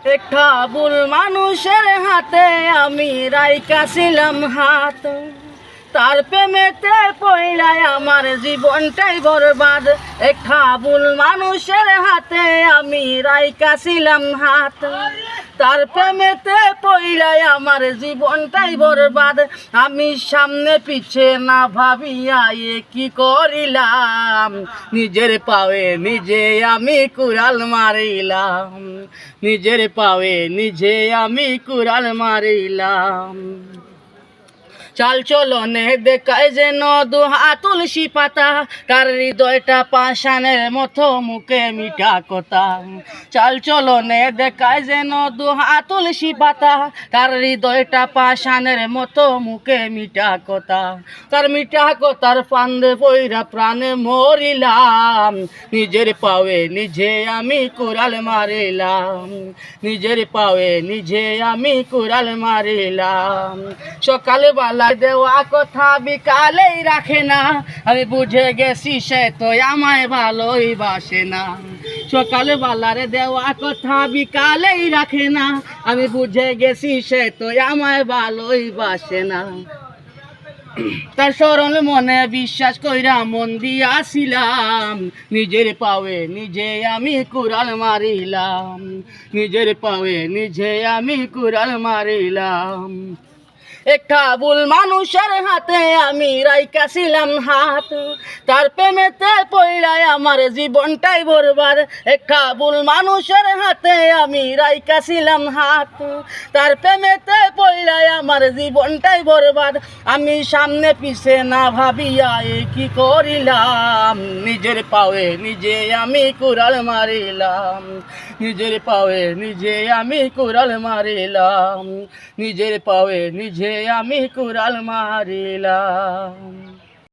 একটা ভুল মানুষের হাতে আমি রাইখাছিলাম হাত, তার প্রেমেতে পইড়াই আমার জীবনটাই বরবাদ। একটা ভুল মানুষের হাতে আমি রাইখাছিলাম হাত, তার প্রেমেতে পইড়াই আমার জীবনটাই বরবাদ। আমি সামনে পিছে না ভাবিয়া কি করিলাম, নিজের পায়ে নিজে আমি কুড়াল মারিলাম, নিজের পায়ে নিজে আমি কুড়াল মারিলাম। চাল চলনে দেখায় যেন দুহা তুলসী পাতা, তার হৃদয়টা পাষাণের মতো মুখে মিঠা কথা। চাল চলনে দেখায় যেন দুহা তুলসী পাতা, তার হৃদয়টা পাষাণের মতো মুখে মিঠা কথা। তার মিঠা কথার ফান্দে পইরা প্রাণে মরিলাম, নিজের পায়ে নিজে আমি কুড়াল মারিলাম, নিজের পায়ে নিজে আমি কুড়াল মারিলাম। সকালে বেলা দেওয়া কথা বিকালেই রাখে না, আমি বুঝে গেছি সে তো আমায় ভালোই বাসে না। সকালে বেলারে দেওয়া কথা বিকালেই রাখে না, আমি বুঝে গেছি সে তো আমায় ভালোই বাসে না। তার সরল মনে বিশ্বাস কইরা মন দিয়াছিলাম, নিজের পায়ে নিজে আমি কুড়াল মারিলাম, নিজের পায়ে নিজে আমি কুড়াল মারিলাম। একটা ভুল মানুষের হাতে আমি রাইখাছিলাম হাত, তার প্রেমেতে পইড়াই আমার জীবনটাই বরবাদ। একটা ভুল মানুষের হাতে আমি রাইখাছিলাম হাত, তার প্রেমেতে পইড়াই আমার জীবনটাই বরবাদ। আমি সামনে পিছে না ভাবিয়া কি করিলাম, নিজের পায়ে নিজে আমি কুড়াল মারিলাম, নিজের পায়ে নিজে আমি কুড়াল মারিলাম, নিজের পায়ে নিজে আমি কুড়াল মারিলাম।